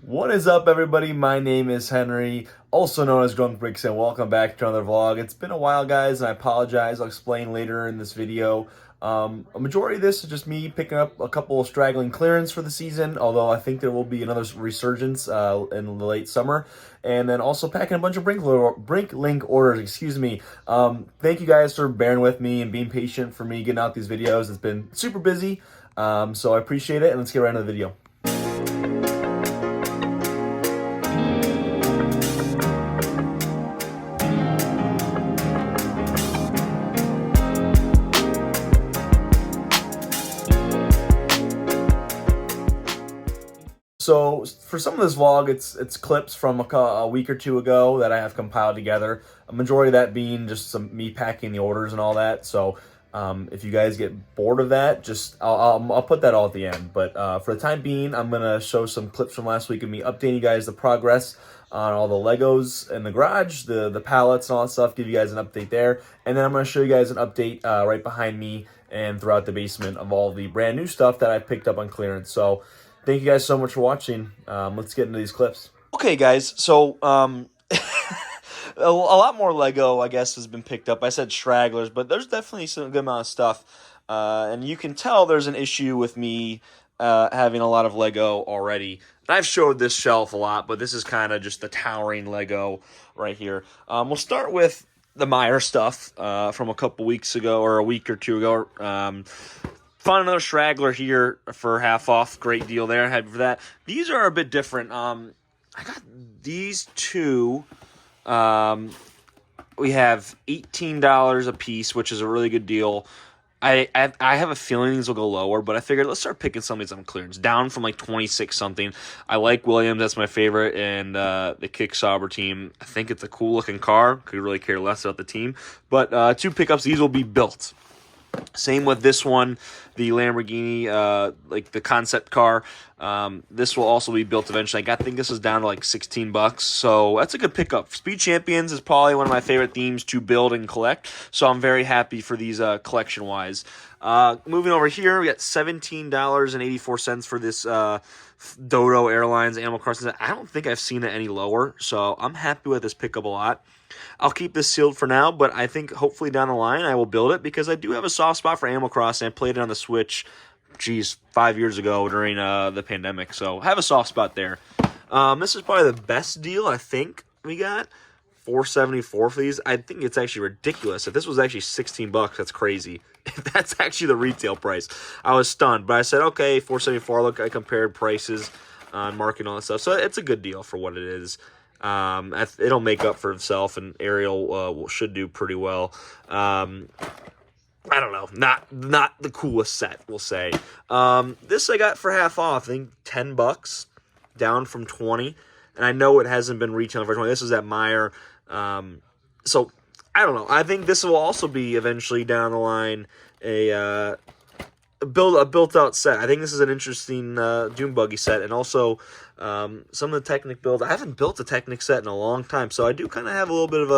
What is up, everybody? My name is Henry, also known as Drunk Bricks, and welcome back to another vlog. It's been a while, guys, and I apologize. I'll explain later in this video. A majority of this is just me picking up a couple of straggling clearance for the season, although I think there will be another resurgence in the late summer. And then also packing a bunch of BrickLink orders, excuse me. Thank you guys for bearing with me and being patient for me getting out these videos. It's been super busy, so I appreciate it, and let's get right into the video. So for some of this vlog, it's clips from a week or two ago that I have compiled together. A majority of that being just me packing the orders and all that. So if you guys get bored of that, just I'll put that all at the end. But for the time being, I'm gonna show some clips from last week of me updating you guys the progress on all the Legos in the garage, the pallets and all that stuff. Give you guys an update there, and then I'm gonna show you guys an update right behind me and throughout the basement of all the brand new stuff that I picked up on clearance. So thank you guys so much for watching. Let's get into these clips. Okay, guys, so a lot more Lego, I guess, has been picked up. I said stragglers, but there's definitely some good amount of stuff. And you can tell there's an issue with me having a lot of Lego already. And I've showed this shelf a lot, but this is kind of just the towering Lego right here. We'll start with the Meyer stuff from a couple weeks ago, or a week or two ago. Found another straggler here for half off. Great deal there. Happy for that. These are a bit different. I got these two. We have $18 a piece, which is a really good deal. I have a feeling these will go lower, but I figured let's start picking some of these on clearance. Down from like 26 something. I like Williams. That's my favorite. And the Kick Sauber team. I think it's a cool looking car. Could really care less about the team. But two pickups. These will be built. Same with this one, the Lamborghini, like the concept car. This will also be built eventually. I think this is down to like $16, so that's a good pickup. Speed Champions is probably one of my favorite themes to build and collect, so I'm very happy for these collection-wise. Moving over here, we got $17.84 for this Dodo Airlines Animal Crossing. I don't think I've seen it any lower, so I'm happy with this pickup a lot. I'll keep this sealed for now, but I think hopefully down the line I will build it because I do have a soft spot for Animal Crossing. I played it on the Switch, 5 years ago during the pandemic, so I have a soft spot there. This is probably the best deal I think we got. $4.74 for these. I think it's actually ridiculous. If this was actually $16, that's crazy. If that's actually the retail price, I was stunned. But I said, okay, $4.74. Look, I compared prices on market and all that stuff, so it's a good deal for what it is. It'll make up for itself, and Ariel should do pretty well. I don't know, not the coolest set, we'll say. This I got for half off. I think $10, down from 20, and I know it hasn't been retailing for 20. This is at Meyer, so I don't know. I think this will also be eventually down the line a built-out set. I think this is an interesting Dune Buggy set, and also some of the Technic build. I haven't built a Technic set in a long time, so I do kind of have a little bit of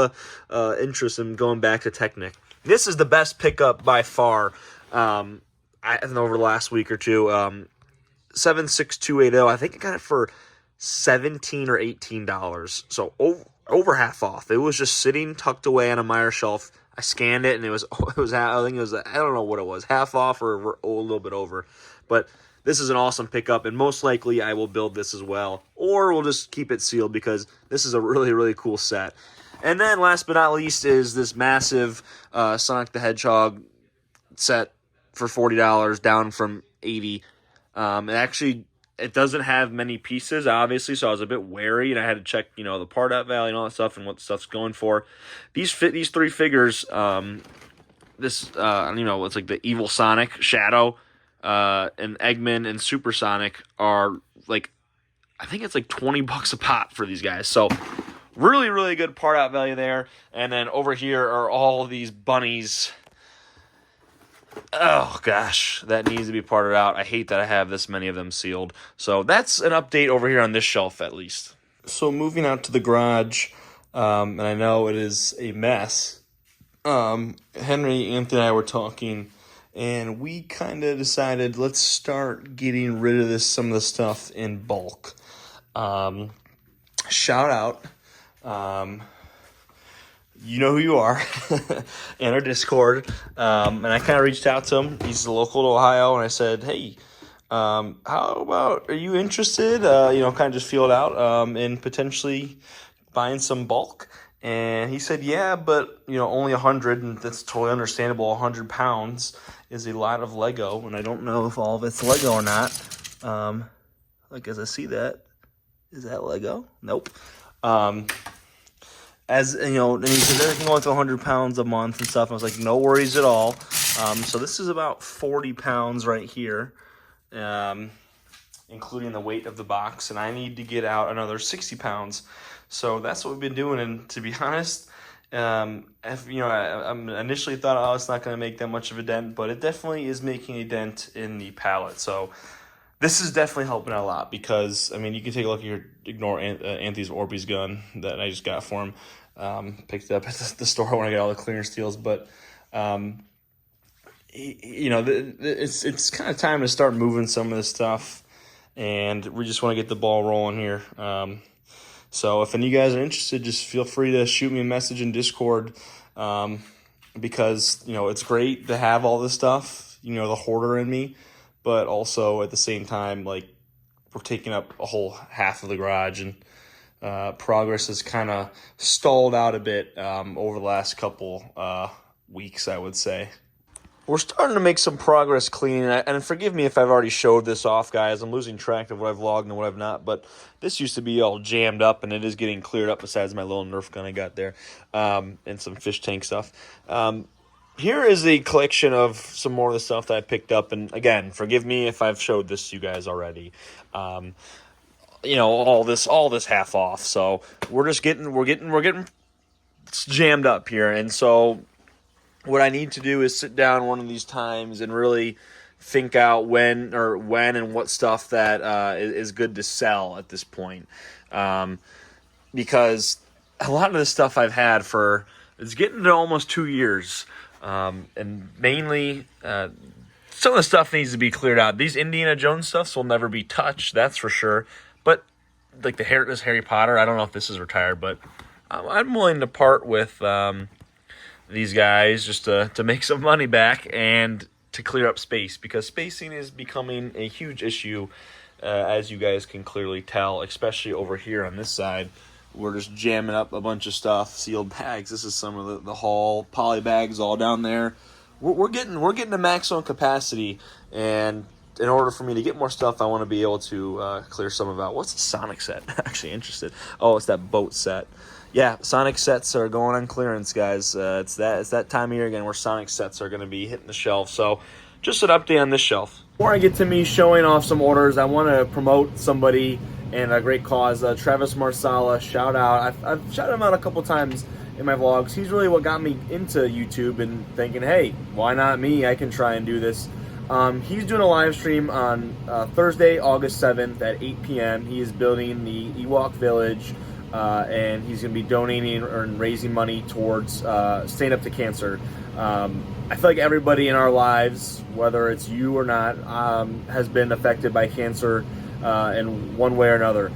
a interest in going back to Technic. This is the best pickup by far over the last week or two. 76280. I think I got it for $17 or $18, so over half off. It was just sitting tucked away on a Meyer shelf. I scanned it, and it was I think it was, I don't know what it was, half off or a little bit over. But this is an awesome pickup, and most likely I will build this as well, or we'll just keep it sealed because this is a really, really cool set. And then last but not least is this massive Sonic the Hedgehog set for $40, down from $80. It doesn't have many pieces, obviously, so I was a bit wary, and I had to check, the part out value and all that stuff and what the stuff's going for. These three figures, it's like the Evil Sonic, Shadow, and Eggman and Supersonic are like, I think it's like $20 a pop for these guys. So really, really good part out value there. And then over here are all these bunnies. Oh, gosh, that needs to be parted out. I hate that I have this many of them sealed. So that's an update over here on this shelf, at least. So moving out to the garage, and I know it is a mess. Henry, Anthony, and I were talking, and we kind of decided let's start getting rid of some of the stuff in bulk. Shout out. You know who you are, in our Discord. And I kind of reached out to him. He's local to Ohio, and I said, hey, how about, are you interested, kind of just feel it out, in potentially buying some bulk? And he said, yeah, but, only 100, and that's totally understandable. 100 pounds is a lot of Lego, and I don't know if all of it's Lego or not. As I see that, is that Lego? Nope. As and he said everything going to 100 pounds a month and stuff. I was like, no worries at all. So this is about 40 pounds right here, including the weight of the box, and I need to get out another 60 pounds. So that's what we've been doing. And to be honest, I initially thought, oh, it's not going to make that much of a dent, but it definitely is making a dent in the pallet. So this is definitely helping out a lot because, you can take a look at Anthony's Orbeez gun that I just got for him. Picked it up at the store when I got all the clearance deals. But, it's kind of time to start moving some of this stuff. And we just want to get the ball rolling here. So if any of you guys are interested, just feel free to shoot me a message in Discord. Because, it's great to have all this stuff, the hoarder in me. But also at the same time, we're taking up a whole half of the garage, and progress has kind of stalled out a bit over the last couple weeks, I would say. We're starting to make some progress cleaning, and forgive me if I've already showed this off, guys. I'm losing track of what I've logged and what I've not, but this used to be all jammed up, and it is getting cleared up besides my little Nerf gun I got there, and some fish tank stuff. Here is a collection of some more of the stuff that I picked up, and again, forgive me if I've showed this to you guys already. All this half off. So we're getting jammed up here, and so what I need to do is sit down one of these times and really think out when and what stuff that is good to sell at this point, because a lot of the stuff I've had it's getting to almost 2 years. And mainly, some of the stuff needs to be cleared out. These Indiana Jones stuffs will never be touched, that's for sure. But this Harry Potter, I don't know if this is retired, but I'm willing to part with these guys just to make some money back and to clear up space, because spacing is becoming a huge issue, as you guys can clearly tell, especially over here on this side. We're just jamming up a bunch of stuff, sealed bags. This is some of the haul poly bags all down there. We're getting to maximum capacity, and in order for me to get more stuff, I want to be able to clear some of out. What's the Sonic set? Actually interested. Oh, it's that boat set. Yeah, Sonic sets are going on clearance, guys. It's that time of year again where Sonic sets are going to be hitting the shelf. So just an update on this shelf. Before I get to me showing off some orders, I want to promote somebody and a great cause. Travis Marcala, shout out. I've shouted him out a couple times in my vlogs. He's really what got me into YouTube and thinking, hey, why not me? I can try and do this. He's doing a live stream on Thursday, August 7th at 8 p.m. He is building the Ewok Village, and he's going to be donating or raising money towards staying up to cancer. I feel like everybody in our lives, whether it's you or not, has been affected by cancer in one way or another,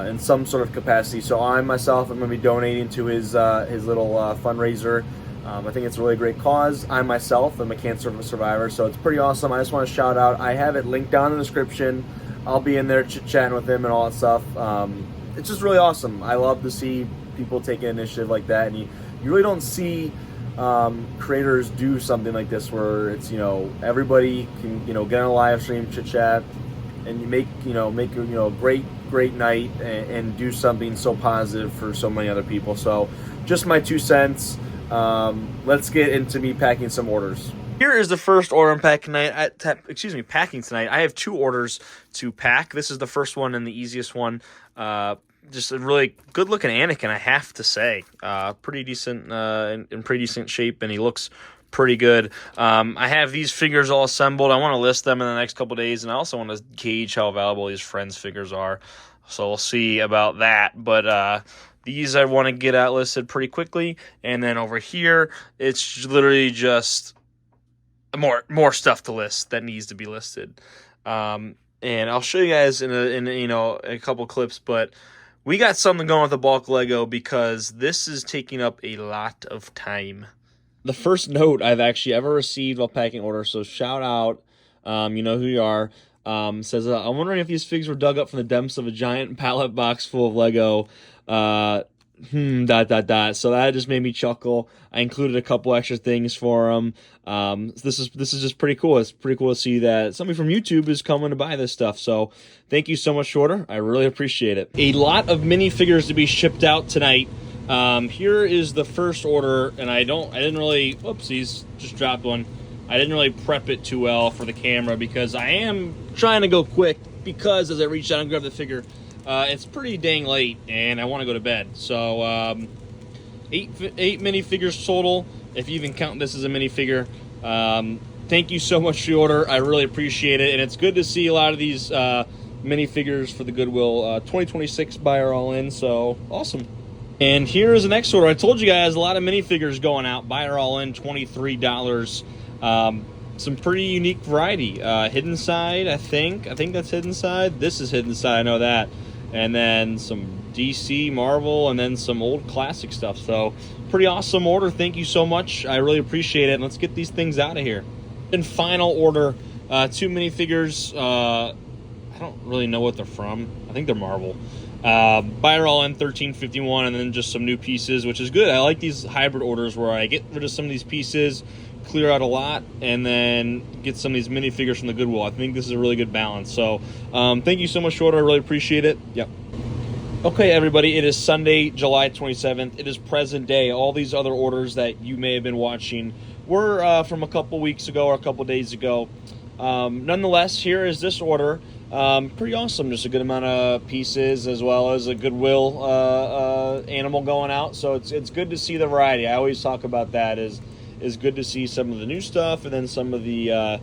in some sort of capacity. So I'm going to be donating to his little fundraiser. I think it's a really great cause. I myself am a cancer survivor, so it's pretty awesome. I just want to shout out. I have it linked down in the description. I'll be in there chit-chatting with him and all that stuff. It's just really awesome. I love to see people take an initiative like that, and you really don't see creators do something like this where it's, everybody can, get on a live stream, chit-chat, and you make a great night and do something so positive for so many other people. So just my 2 cents. Let's get into me packing some orders. Here is the first order I'm packing tonight. Packing tonight. I have 2 orders to pack. This is the first one and the easiest one. Just a really good-looking Anakin, I have to say. Pretty decent, in pretty decent shape, and he looks pretty good. I have these figures all assembled. I want to list them in the next couple days, and I also want to gauge how valuable these Friends figures are. So we'll see about that. But these I want to get out listed pretty quickly, and then over here, it's literally just more stuff to list that needs to be listed. and I'll show you guys in a couple clips, but we got something going with the bulk Lego because this is taking up a lot of time. The first note I've actually ever received while packing orders, so shout out, you know who you are, says, I'm wondering if these figs were dug up from the depths of a giant pallet box full of Lego, dot, dot, dot. So that just made me chuckle. I included a couple extra things for them. This is just pretty cool. It's pretty cool to see that somebody from YouTube is coming to buy this stuff. So thank you so much, Shorter. I really appreciate it. A lot of minifigures to be shipped out tonight. Here is the first order, and I didn't really, whoopsies, just dropped one. I didn't really prep it too well for the camera because I am trying to go quick because as I reach out and grab the figure, it's pretty dang late and I want to go to bed. So, 8 minifigures total, if you even count this as a minifigure. Thank you so much for the order. I really appreciate it, and it's good to see a lot of these minifigures for the Goodwill 2026 buy or all in, so awesome. And here is the next order. I told you guys a lot of minifigures going out. Buy or all in, $23. Some pretty unique variety. Hidden Side, I think that's Hidden Side. This is Hidden Side, I know that. And then some DC, Marvel, and then some old classic stuff. So pretty awesome order. Thank you so much. I really appreciate it. And let's get these things out of here. In final order, 2 minifigures. I don't really know what they're from. I think they're Marvel. Buy or all in, $13.51, and then just some new pieces, which is good. I like these hybrid orders where I get rid of some of these pieces, clear out a lot, and then get some of these minifigures from the Goodwill. I think this is a really good balance. So thank you so much, Shorter. I really appreciate it. Yep. Okay, everybody, it is Sunday, July 27th. It is present day. All these other orders that you may have been watching were from a couple weeks ago or a couple days ago. Nonetheless, here is this order. Pretty awesome. Just a good amount of pieces as well as a Goodwill animal going out. So it's good to see the variety. I always talk about that is good to see some of the new stuff and then some of the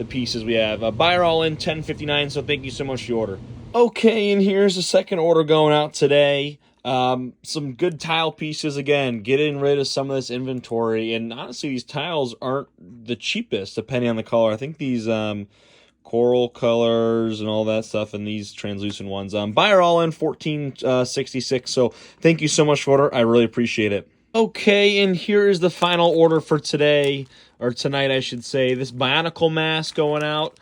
pieces we have. Buy or all in, $10.59. So thank you so much for your order. Okay, and here's the second order going out today. Some good tile pieces again, getting rid of some of this inventory. And honestly, these tiles aren't the cheapest depending on the color. I think these coral colors and all that stuff and these translucent ones. Buy or all in, $14.66. So thank you so much for order. I really appreciate it. Okay, and here is the final order for today, or tonight I should say. This Bionicle mask going out.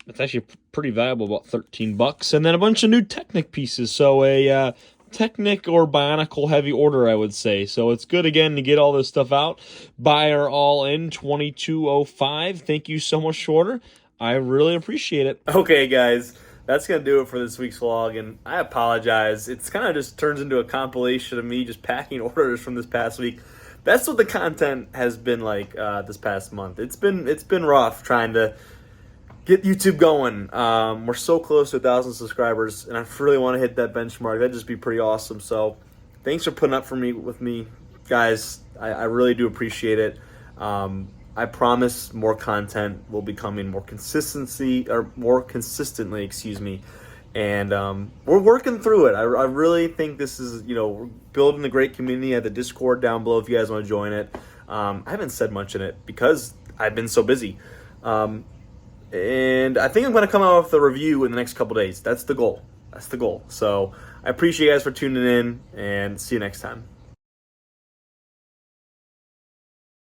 It's actually pretty valuable, about $13. And then a bunch of new Technic pieces. So a Technic or Bionicle heavy order, I would say. So it's good, again, to get all this stuff out. Buy or all in, $22.05. Thank you so much, Shorter. I really appreciate it. Okay, guys, that's going to do it for this week's vlog, and I apologize. It's kind of just turns into a compilation of me just packing orders from this past week. That's what the content has been like this past month. It's been rough trying to get YouTube going. We're so close to 1,000 subscribers, and I really want to hit that benchmark. That'd just be pretty awesome. So thanks for putting up with me, guys. I really do appreciate it. I promise more content will be coming more consistently, excuse me. And we're working through it. I really think this is, we're building a great community at the Discord down below if you guys want to join it. I haven't said much in it because I've been so busy. And I think I'm going to come out with a review in the next couple days. That's the goal. So I appreciate you guys for tuning in, and see you next time.